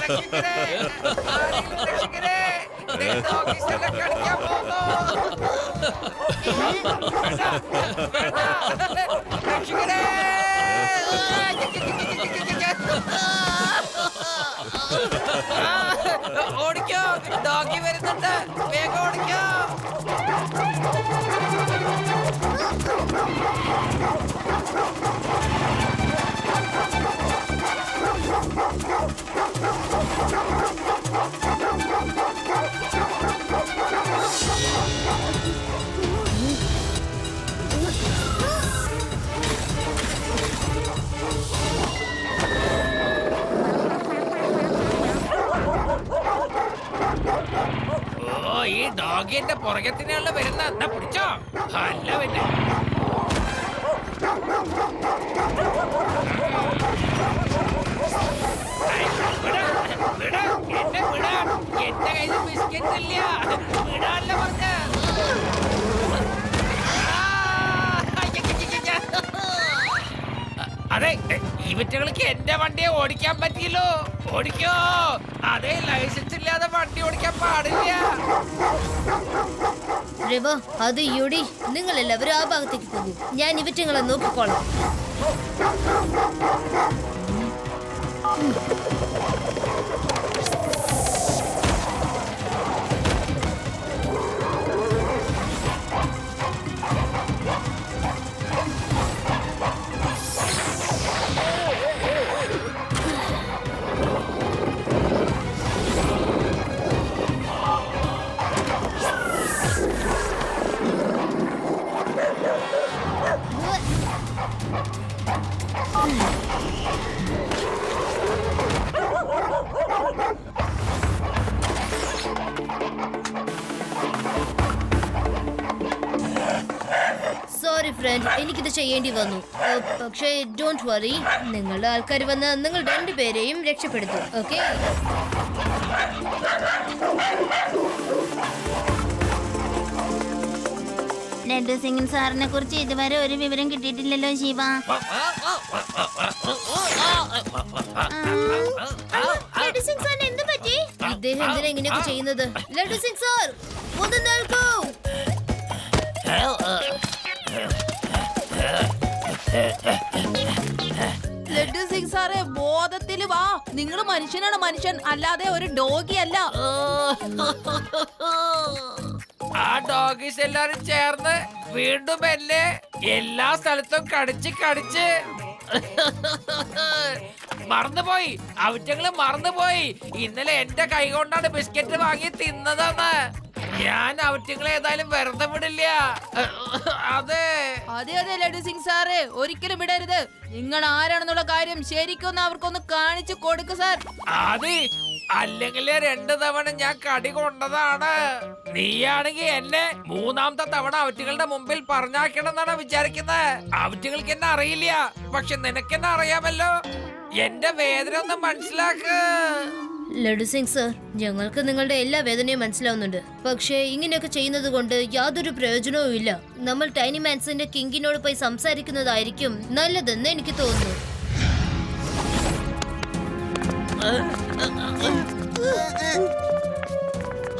രക്ഷിക്കണേ, ആരെങ്കിലും രക്ഷിക്കണേ. ഡോഗീസ് എന്നെ കടിക്കാൻ പോകുന്നു. രക്ഷിക്കണേ. ഓടിക്കോ, ഡോഗി വരുന്നുണ്ട്. വേഗം ഓടിക്കോ. ഈ ഡോഗി എന്റെ പുറകത്തിനുള്ള വരുന്ന എന്താ പിടിച്ചോ? അല്ല പിന്നെ എന്റെ കയ്യിൽ ബിസ്ക്കറ്റ് ഇല്ല. വിടാല്ല പറഞ്ഞ അതെ, ഇവറ്റകൾക്ക് എന്റെ വണ്ടിയെ ഓടിക്കാൻ പറ്റിയല്ലോ. ഓടിക്കോ. അതെ, ലൈസൻസ് ഇല്ലാതെ വണ്ടി ഓടിക്കാൻ പാടില്ല. രവ, അത് യുടി, നിങ്ങൾ എല്ലാവരും ആ ഭാഗത്തേക്ക് പോകും. ഞാൻ ഇവറ്റങ്ങളെ നോക്കിക്കോളാം. സോറി ഫ്രണ്ട്, എനിക്കിത് ചെയ്യേണ്ടി വന്നു. പക്ഷേ ഡോണ്ട് വറി, നിങ്ങളുടെ ആൾക്കാർ വന്ന് നിങ്ങൾ രണ്ടുപേരെയും രക്ഷപ്പെടുത്തും. ഓക്കെ? ലഡു സിംഗ് സാറിനെ കുറിച്ച് ഇതുവരെ ഒരു വിവരം കിട്ടിയിട്ടില്ലല്ലോ ശിവ. ലഡു സിംഗ് സാറിന് എന്ത് പറ്റി? ഇദ്ദേഹം എന്തിനാ ഇങ്ങനെയൊക്കെ ചെയ്യുന്നത്? ലഡു സിംഗ് സാർ, ഒന്ന് നിൽക്കൂ. ലഡു സിംഗ് സാറേ, ബോധത്തില് വാ. നിങ്ങൾ മനുഷ്യനാണ്, മനുഷ്യൻ, അല്ലാതെ ഒരു ഡോഗി അല്ല. ആ ഡോഗീസ് എല്ലാരും ചേർന്ന് വീണ്ടും എന്നെ എല്ലാ സ്ഥലത്തും കടിച്ച് മറന്നുപോയി. അവറ്റങ്ങള് മറന്നുപോയി ഇന്നലെ എന്റെ കൈ കൊണ്ടാണ് ബിസ്ക്കറ്റ് വാങ്ങി തിന്നതെന്ന്. ഞാൻ അവറ്റങ്ങളെ ഏതായാലും വെറുതെ വിടില്ല. അതെ അതെ ലഡു സിംഗ് സാറേ, ഒരിക്കലും വിടരുത്. നിങ്ങൾ ആരാണെന്നുള്ള കാര്യം ശരിക്കും അവർക്കൊന്ന് കാണിച്ചു കൊടുക്കു സാർ. അതെ, അല്ലെങ്കിൽ 2 തവണ ഞാൻ കടി കൊണ്ടതാണ്. നീയാണെങ്കിൽ എന്നെ 3ാമത്തെ തവണ അവറ്റുകളുടെ മുമ്പിൽ പറഞ്ഞാക്കണമെന്നാണ് വിചാരിക്കുന്നത്. അവറ്റുകൾക്ക് എന്നെ അറിയില്ല, പക്ഷെ നിനക്കെന്നെ അറിയാമല്ലോ. എന്റെ വേദന ഒന്ന് മനസ്സിലാക്ക്. ലഡു സിംഗ് സർ, ഞങ്ങൾക്ക് നിങ്ങളുടെ എല്ലാ വേദനയും മനസ്സിലാവുന്നുണ്ട്. പക്ഷേ ഇങ്ങനെയൊക്കെ ചെയ്യുന്നത് കൊണ്ട് യാതൊരു പ്രയോജനവും ഇല്ല. നമ്മൾ ടൈനി മാൻസിന്റെ കിങ്ങിനോട് പോയി സംസാരിക്കുന്നതായിരിക്കും നല്ലതെന്ന് എനിക്ക് തോന്നുന്നു.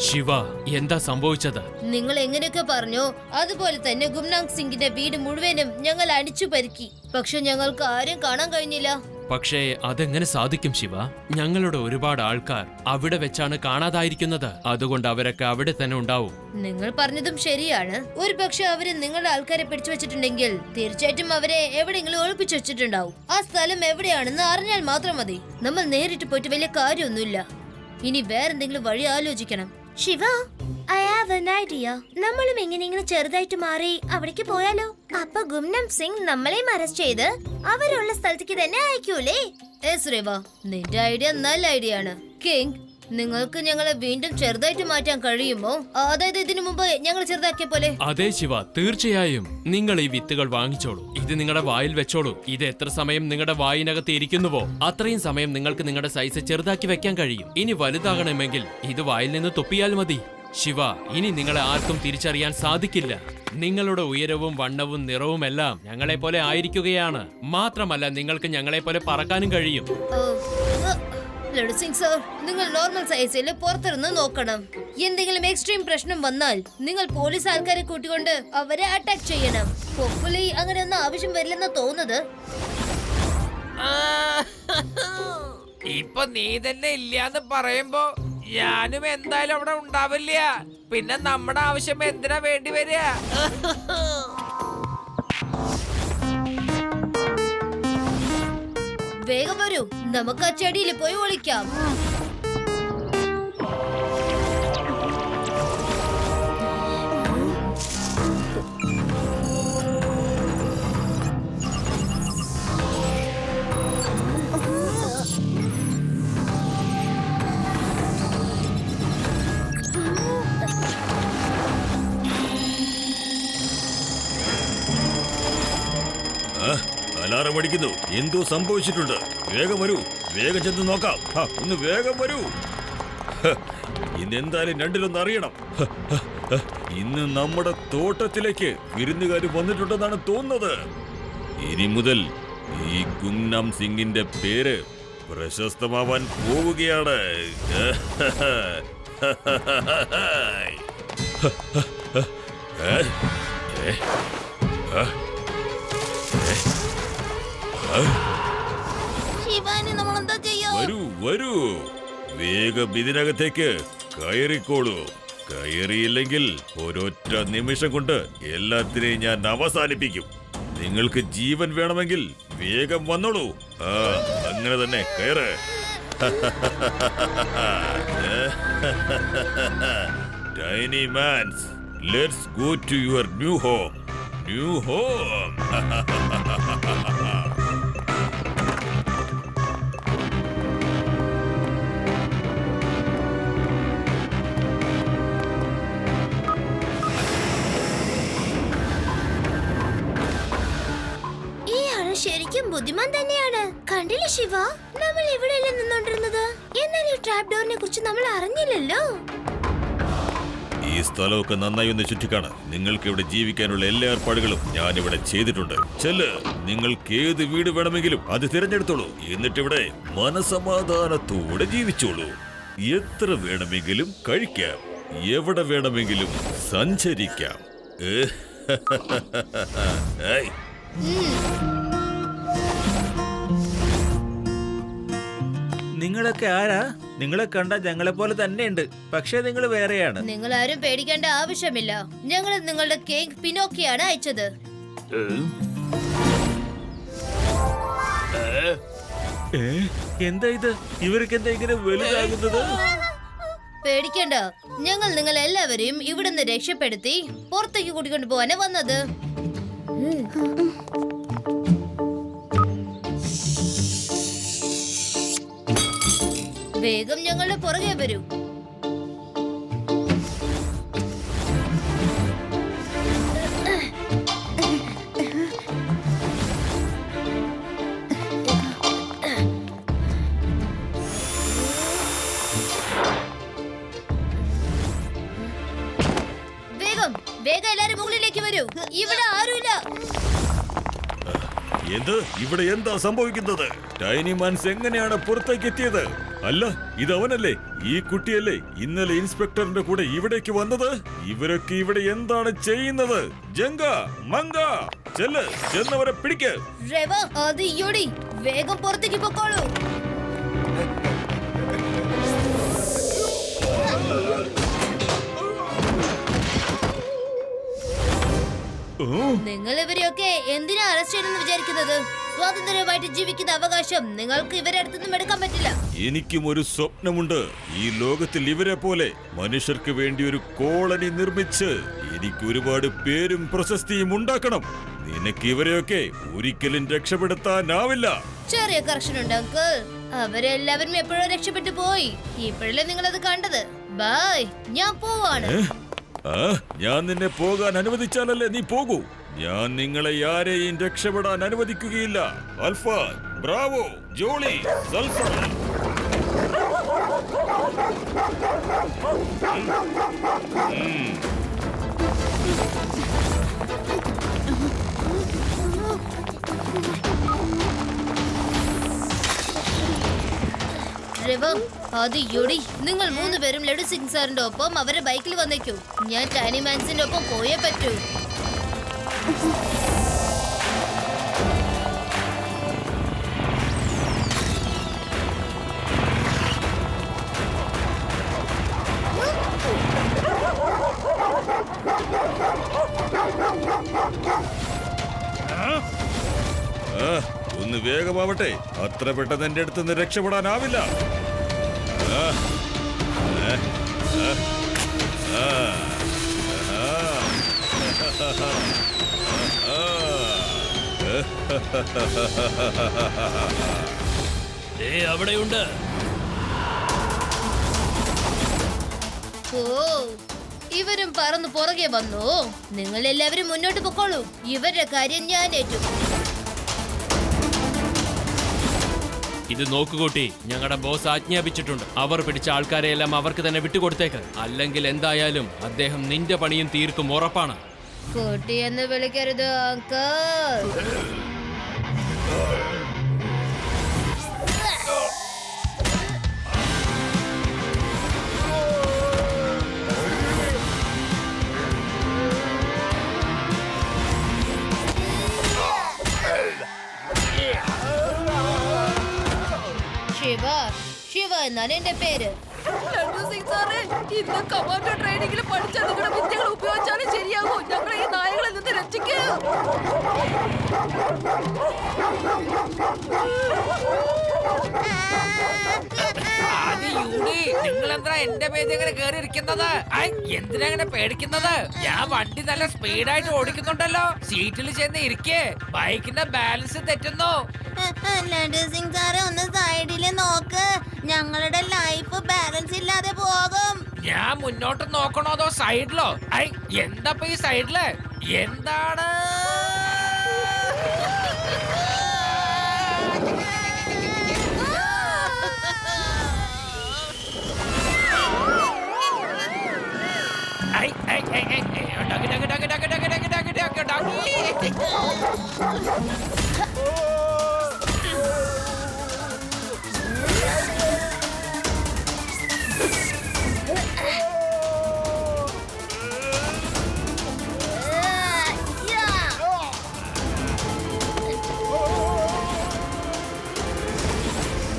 ശിവ, എന്താ സംഭവിച്ചത്? നിങ്ങൾ എങ്ങനെയൊക്കെ പറഞ്ഞോ അതുപോലെ തന്നെ ഗുംനാങ് സിംഗിന്റെ വീട് മുഴുവനും ഞങ്ങൾ അടിച്ചു പരുക്കി. പക്ഷെ ഞങ്ങൾക്ക് ആരും കാണാൻ കഴിഞ്ഞില്ല. പക്ഷേ അതെങ്ങനെ സാധിക്കും ശിവ? ഞങ്ങളുടെ ഒരുപാട് ആൾക്കാർ അവിടെ വെച്ചാണ് കാണാതായിരിക്കുന്നത്. അതുകൊണ്ട് അവരൊക്കെ അവിടെ തന്നെ ഉണ്ടാവും. നിങ്ങൾ പറഞ്ഞതും ശരിയാണ്. ഒരു പക്ഷെ അവര് നിങ്ങളുടെ ആൾക്കാരെ പിടിച്ചു വെച്ചിട്ടുണ്ടെങ്കിൽ തീർച്ചയായിട്ടും അവരെ എവിടെയെങ്കിലും ഒളിപ്പിച്ചു വെച്ചിട്ടുണ്ടാവും. ആ സ്ഥലം എവിടെയാണെന്ന് അറിഞ്ഞാൽ മാത്രം മതി. നമ്മൾ നേരിട്ട് പോയിട്ട് വലിയ കാര്യമൊന്നുമില്ല. ഇനി വേറെന്തെങ്കിലും വഴി ആലോചിക്കണം. Shiva, I have an idea. നമ്മളും എങ്ങനെയെങ്കിലും ചെറുതായിട്ട് മാറി അവിടേക്ക് പോയാലോ? അപ്പൊ ഗുംനം സിംഗ് നമ്മളെയും അറസ്റ്റ് ചെയ്ത് അവരുള്ള സ്ഥലത്തേക്ക് തന്നെ അയക്കൂലേ? നിന്റെ ഐഡിയ നല്ല ഐഡിയ ആണ്. കിങ്, നിങ്ങൾക്ക് ഞങ്ങളെ വീണ്ടും ചെറുതായിട്ട് മാറ്റാൻ കഴിയുമോ? അതായത് ഇതിനു മുമ്പ് ഞങ്ങൾ ചെറുതാക്കിയ പോലെ? അതെ ശിവ, തീർച്ചയായും. നിങ്ങൾ ഈ വിത്തുകൾ വാങ്ങിച്ചോളൂ. ഇത് നിങ്ങളുടെ വായിൽ വെച്ചോളൂ. ഇത് എത്ര സമയം നിങ്ങളുടെ വായിനകത്ത് ഇരിക്കുന്നുവോ അത്രയും സമയം നിങ്ങൾക്ക് നിങ്ങളുടെ സൈസ് ചെറുതാക്കി വെക്കാൻ കഴിയും. ഇനി വലുതാകണമെങ്കിൽ ഇത് വായിൽ നിന്ന് തുപ്പിയാൽ മതി. ശിവ, ഇനി നിങ്ങളെ ആർക്കും തിരിച്ചറിയാൻ സാധിക്കില്ല. നിങ്ങളുടെ ഉയരവും വണ്ണവും നിറവും എല്ലാം ഞങ്ങളെ പോലെ ആയിരിക്കുകയാണ്. മാത്രമല്ല നിങ്ങൾക്ക് ഞങ്ങളെ പോലെ പറക്കാനും കഴിയും. ലഡു സിംഗ് സർ, നിങ്ങൾ നോർമൽ സൈസിൽ പുറത്തിരുന്ന് നോക്കണം. എന്തെങ്കിലും എക്സ്ട്രീം പ്രശ്നം വന്നാൽ നിങ്ങൾ പോലീസ് ആൾക്കാരെ കൂട്ടിക്കൊണ്ട് അവരെ അറ്റാക്ക് ചെയ്യണം. ഹോപ്പ്ഫുള്ളി അങ്ങനെ ഒന്നും ആവശ്യം വരില്ലെന്നാ തോന്നുന്നത്. ഇപ്പൊ നീ തന്നെ ഇല്ലാന്ന് പറയുമ്പോ ഞാനും എന്തായാലും അവിടെ ഉണ്ടാവില്ല. പിന്നെ നമ്മുടെ ആവശ്യം എന്തിനാ വേണ്ടി വരിക? വേഗം വരൂ, നമുക്ക് ആ ചെടിയിൽ പോയി ഒളിക്കാം. ശ്വാസം അടിക്കുന്നു. എന്തോ സംഭവിച്ചിട്ടുണ്ട്. വേഗം വരൂ, വേഗം ചെന്ന് നോക്കാം. ഒന്ന് വേഗം വരൂ. ഇന്നെന്തായാലും രണ്ടിലൊന്ന് അറിയണം. ഇന്ന് നമ്മുടെ തോട്ടത്തിലേക്ക് വിരുന്നുകാർ വന്നിട്ടുണ്ടെന്നാണ് തോന്നുന്നത്. ഇനി മുതൽ ഈ ഗുംനാം സിംഗിന്റെ പേര് പ്രശസ്തമാവാൻ പോവുകയാണ്. ശിവാനി നമ്മളെന്താ ചെയ്യാ? വരൂ വരൂ, വേഗം ഇതിനകത്തേക്ക് കയറിക്കോളൂ. കയറിയില്ലെങ്കിൽ ഒരൊറ്റ നിമിഷം കൊണ്ട് എല്ലാത്തിനെയും ഞാൻ അവസാനിപ്പിക്കും. നിങ്ങൾക്ക് ജീവൻ വേണമെങ്കിൽ വേഗം വന്നോളൂ. അങ്ങനെ തന്നെ കയറ്. Tiny mans, let's go to your new home. New home. ശരിക്കും ബുദ്ധിമാൻ തന്നെയാണ്. കണ്ടില്ല ശിവ, നമ്മൾ ഇവിടെയല്ലേ നിന്നോണ്ടിരുന്നത്. എന്നാൽ ഈ ട്രാപ്പ് ഡോറിനെ കുറിച്ച് നമ്മൾ അറിഞ്ഞില്ലല്ലോ. ഈ സ്ഥലമൊക്കെ നന്നായി ഒന്ന് ചുറ്റിക്കാണ്. നിങ്ങൾക്ക് ഇവിടെ ജീവിക്കാനുള്ള എല്ലാ ഏർപ്പാടുകളും ഞാൻ ഇവിടെ ചെയ്തിട്ടുണ്ട്. ചെല്ല്, നിങ്ങൾക്ക് ഏത് വീട് വേണമെങ്കിലും അത് തിരഞ്ഞെടുത്തോളൂ. എന്നിട്ടിവിടെ മനസമാധാനത്തോടെ ജീവിച്ചോളൂ. എത്ര വേണമെങ്കിലും കഴിക്കാം, എവിടെ വേണമെങ്കിലും സഞ്ചരിക്കാം. നിങ്ങളൊക്കെ ആരാ? നിങ്ങളെ കണ്ട ഞങ്ങളെ പോലെ തന്നെയുണ്ട്, പക്ഷേ നിങ്ങൾ വേറെയാണ്. നിങ്ങൾ ആരും പേടിക്കേണ്ട ആവശ്യമില്ല. ഞങ്ങൾ നിങ്ങളുടെ കേക്ക് പിനോക്കിയാണ് അയച്ചത്. എന്താ ഇത്? ഇവർക്ക് എന്താ ഇങ്ങനെ വലുതാകുന്നത്? പേടിക്കണ്ട, ഞങ്ങൾ നിങ്ങൾ എല്ലാവരെയും ഇവിടുന്ന് രക്ഷപ്പെടുത്തി പുറത്തേക്ക് കൂട്ടിക്കൊണ്ടു പോവാനാ വന്നത്. വേഗം ഞങ്ങളുടെ പുറകെ വരൂ. വേഗം വേഗം എല്ലാരും മുകളിലേക്ക് വരൂ. ഇവിടെ ആരുമില്ല. എന്ത്? ഇവിടെ എന്താ സംഭവിക്കുന്നത്? ടൈനി മാൻസ് എങ്ങനെയാണ് പുറത്തേക്ക് എത്തിയത്? അല്ല, ഇത് അവനല്ലേ? ഈ കുട്ടിയല്ലേ ഇന്നലെ ഇൻസ്പെക്ടറിന്റെ കൂടെ ഇവിടേക്ക് വന്നത്? ഇവരൊക്കെ ഇവിടെ എന്താണ് ചെയ്യുന്നത്? ജങ്ക, മങ്ക, ചെല്ല്, ചെന്നവരെ പിടിക്ക്. വേഗം പുറത്തേക്ക് പൊക്കോളൂ. നിങ്ങൾ ഇവരെയൊക്കെ എന്തിനാ അറസ്റ്റ് ചെയ്തെന്ന് വിചാരിക്കുന്നത്? സ്വാതന്ത്ര്യമായിട്ട് ജീവിക്കുന്ന അവകാശം നിങ്ങൾക്ക് ഇവരെ അടുത്തൊന്നും എടുക്കാൻ പറ്റില്ല. എനിക്കും ഒരു സ്വപ്നമുണ്ട്. ഈ ലോകത്തിൽ ഇവരെ പോലെ മനുഷ്യർക്ക് വേണ്ടി ഒരു കോളനി നിർമ്മിച്ച് എനിക്ക് ഒരുപാട് പേരും പ്രശസ്തിയും ഉണ്ടാക്കണം. നിനക്ക് ഇവരെയൊക്കെ ഒരിക്കലും രക്ഷപ്പെടുത്താനാവില്ല. ചെറിയ കറക്ഷൻ ഉണ്ട് അങ്കിൾ. അവരെല്ലാവരും എപ്പോഴോ രക്ഷപ്പെട്ടു പോയി. ഇപ്പോഴല്ലേ നിങ്ങളത് കണ്ടത്. ബൈ, ഞാൻ പോവാണ്. ഞാൻ നിന്നെ പോകാൻ അനുവദിച്ചാലല്ലേ നീ പോകൂ. ഞാൻ നിങ്ങളെ ആരെയും രക്ഷപ്പെടാൻ അനുവദിക്കുകയില്ല. Alpha, bravo, Jolly, sulphur. നിങ്ങൾ 3 പേരും ലഡു സിംഗ് സാറിന്റെ ഒപ്പം അവരെ ബൈക്കിൽ വന്നേക്കൂ. ഞാൻ ടൈനി മാൻസിന്റെ ഒപ്പം പോയേ പറ്റൂ. ഒന്ന് വേഗമാവട്ടെ. അത്ര പെട്ടെന്ന് എന്റെ അടുത്ത് നിന്ന് രക്ഷപ്പെടാനാവില്ല. അവിടെയുണ്ട്. ഓ, ഇവരും പറന്ന് പുറകെ വന്നു. നിങ്ങൾ എല്ലാവരും മുന്നോട്ട് പൊക്കോളൂ. ഇവരുടെ കാര്യം ഞാൻ ഏറ്റു. ഇത് നോക്കുകൂട്ടി, ഞങ്ങളുടെ ബോസ് ആജ്ഞാപിച്ചിട്ടുണ്ട്. അവർ പിടിച്ച ആൾക്കാരെ എല്ലാം അവർക്ക് തന്നെ വിട്ടുകൊടുത്തേക്ക്. അല്ലെങ്കിൽ എന്തായാലും അദ്ദേഹം നിന്റെ പണിയും തീർക്കും, ഉറപ്പാണ്. കുട്ടി എന്ന് വിളിക്കരുത് അങ്കിൾ. ശിവ എന്നാണ് എന്റെ പേര്. ഇന്ന് കമാൻഡോ ട്രെയിനിങ്ങിൽ പഠിച്ച നിങ്ങളുടെ വിദ്യകൾ ഉപയോഗിച്ചാലും ശരിയാകും. ഞങ്ങൾ ഈ നായകളെ നിന്ന് രക്ഷിക്കുക. നിങ്ങൾ എന്താ എന്റെ പേര് ഇങ്ങനെ കേറി ഇരിക്കുന്നത്? എന്തിനാ അങ്ങനെ പേടിക്കുന്നത്? ഞാൻ വണ്ടി നല്ല സ്പീഡായിട്ട് ഓടിക്കുന്നുണ്ടല്ലോ. സീറ്റിൽ ചെന്ന് ഇരിക്കേ, ബൈക്കിന്റെ ബാലൻസ് തെറ്റുന്നു. ലഡു സിംഗ് സാറേ, ഒന്ന് സൈഡില് നോക്ക്. ഞങ്ങളുടെ ലൈഫ് ബാലൻസ് ഇല്ലാതെ പോകും. ഞാൻ മുന്നോട്ട് നോക്കണോ അതോ സൈഡിലോ? എന്താ ഈ സൈഡില് എന്താണ്?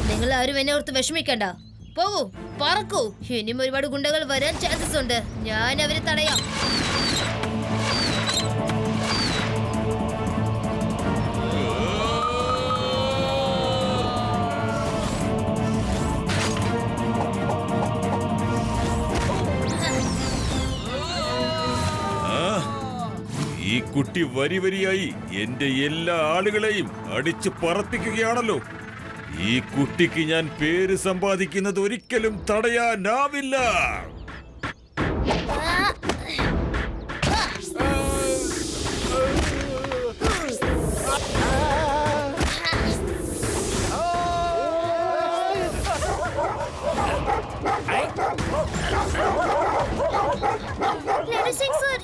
നിങ്ങൾ ആരും എന്നെ ഓർത്ത് വിഷമിക്കണ്ട. പോകൂ, പറക്കൂ. ഇനിയും ഒരുപാട് ഗുണ്ടകൾ വരാൻ ചാൻസസ് ഉണ്ട്. ഞാൻ അവരെ തടയാം. ഈ കുട്ടി വരി വരിയായി എന്റെ എല്ലാ ആളുകളെയും അടിച്ചു പറപ്പിക്കുകയാണല്ലോ. ഈ കുട്ടിക്ക് ഞാൻ പേര് സമ്പാദിക്കുന്നത് ഒരിക്കലും തടയാനാവില്ല.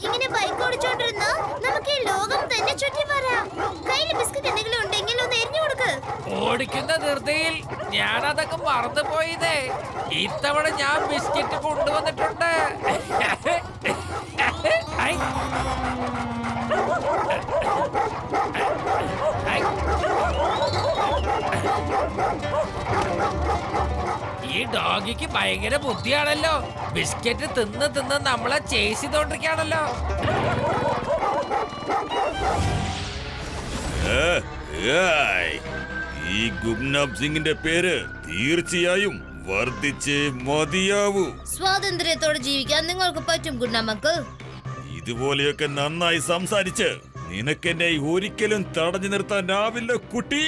ഇങ്ങനെ ബൈക്ക് ഓടിച്ചോണ്ടിരുന്ന നമുക്ക് ഈ ലോകം തന്നെ ചുറ്റി പറയാം. കയ്യിൽ ബിസ്ക്കറ്റ് എന്തെങ്കിലും ഉണ്ടെങ്കിൽ ഒന്ന് എറിഞ്ഞു കൊടുക്ക്. ഓടിക്കുന്ന ധൃതിയിൽ ഞാൻ അതൊക്കെ മറന്നു പോയതേ. ഇത്തവണ ഞാൻ ബിസ്ക്കറ്റ് കൊണ്ടുവന്നിട്ടുണ്ട്. ഈ ഡോഗിക്ക് ഭയങ്കര ബുദ്ധിയാണല്ലോ. ബിസ്ക്കറ്റ് തിന്ന് തിന്ന് നമ്മളെ ചേസ് ചെയ്തോണ്ടിരിക്കുകയാണല്ലോ. ഈ ഗുംനാബ് സിംഗിന്റെ പേര് തീർച്ചയായും വർദ്ധിച്ചേ മതിയാവൂ. സ്വാതന്ത്ര്യത്തോടെ ജീവിക്കാൻ നിങ്ങൾക്ക് പറ്റും ഗുണമക്കൾ. ഇതുപോലെയൊക്കെ നന്നായി സംസാരിച്ച് നിനക്കെന്നെ ഒരിക്കലും തടഞ്ഞു നിർത്താനാവില്ല കുട്ടി.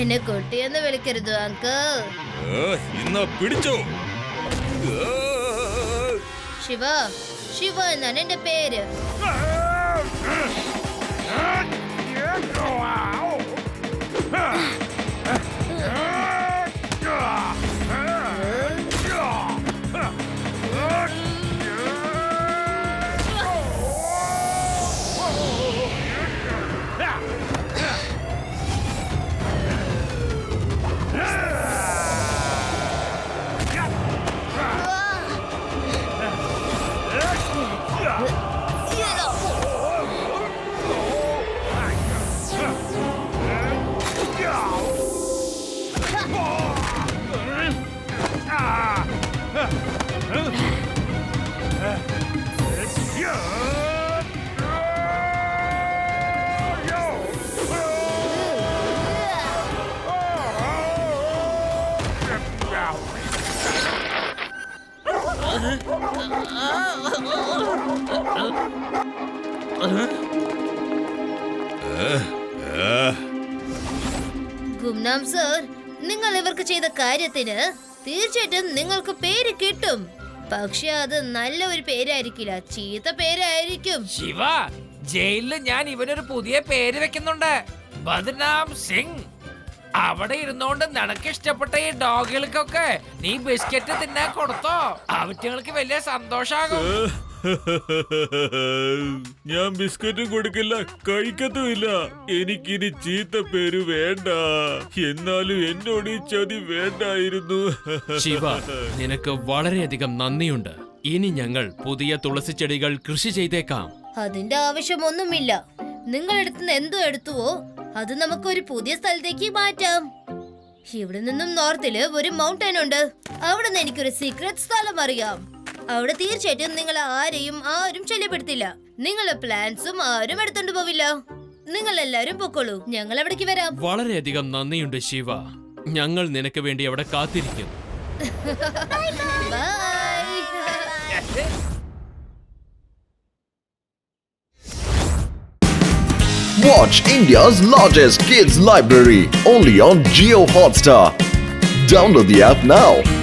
എന്നെ കുട്ടിയെന്ന് വിളിക്കരുത് അങ്കിൾ. ഇന്ന് പിടിച്ചോ. ശിവ എന്നാണ് എന്റെ പേര്. ഗുംനാം സർ, നിങ്ങൾ ഇവർക്ക് ചെയ്ത കാര്യത്തിന് തീർച്ചയായിട്ടും നിങ്ങൾക്ക് പേര് കിട്ടും. പക്ഷെ അത് നല്ല ഒരു പേരായിരിക്കില്ല, ചീത്ത പേരായിരിക്കും. ശിവ, ജയിലില് ഞാൻ ഇവനൊരു പുതിയ പേര് വെക്കുന്നുണ്ട്. ബദ്നാം സിംഗ്. അവിടെ ഇരുന്നോണ്ട് നിനക്ക് ഇഷ്ടപ്പെട്ട ഈ ഡോഗുകൾക്കൊക്കെ നീ ബിസ്ക്കറ്റ് തിന്നാൻ കൊടുത്തോ അവറ്റങ്ങൾക്ക് വലിയ സന്തോഷാകും. ഞാൻ ബിസ്ക്കറ്റും കൊടുക്കില്ല, കഴിക്കത്തുമില്ല. എനിക്കിനി ചീത്ത പേര് വേണ്ട. എന്നാലും എന്നോട് ഈ ചതി വേണ്ടായിരുന്നു. ശിവ, നിനക്ക് വളരെയധികം നന്ദിയുണ്ട്. ഇനി ഞങ്ങൾ പുതിയ തുളസി ചെടികൾ കൃഷി ചെയ്തേക്കാം. അതിന്റെ ആവശ്യമൊന്നുമില്ല. നിങ്ങളെടുത്തുനിന്ന് എന്തോ എടുത്തുവോ അത് നമുക്ക് ഒരു പുതിയ സ്ഥലത്തേക്ക് മാറ്റാം. ഇവിടെ നിന്നും നോർത്തില് ഒരു മൗണ്ടൻ ഉണ്ട്. അവിടെ നിന്ന് എനിക്കൊരു സീക്രട്ട് സ്ഥലം അറിയാം. അവിടെ തീർച്ചയായിട്ടും നിങ്ങൾ ആരും ശല്യപ്പെടുത്തില്ല. നിങ്ങളെ പ്ലാൻസും ആരും എടുത്തോണ്ട് പോവില്ല. നിങ്ങൾ എല്ലാരും പൊക്കോളൂ, ഞങ്ങൾ അവിടേക്ക് വരാം. വളരെയധികം നന്ദിയുണ്ട് ശിവ. ഞങ്ങൾ നിനക്ക് വേണ്ടി അവിടെ കാത്തിരിക്കും. By. Watch India's largest kids library only on Jio Hotstar. Download the app now.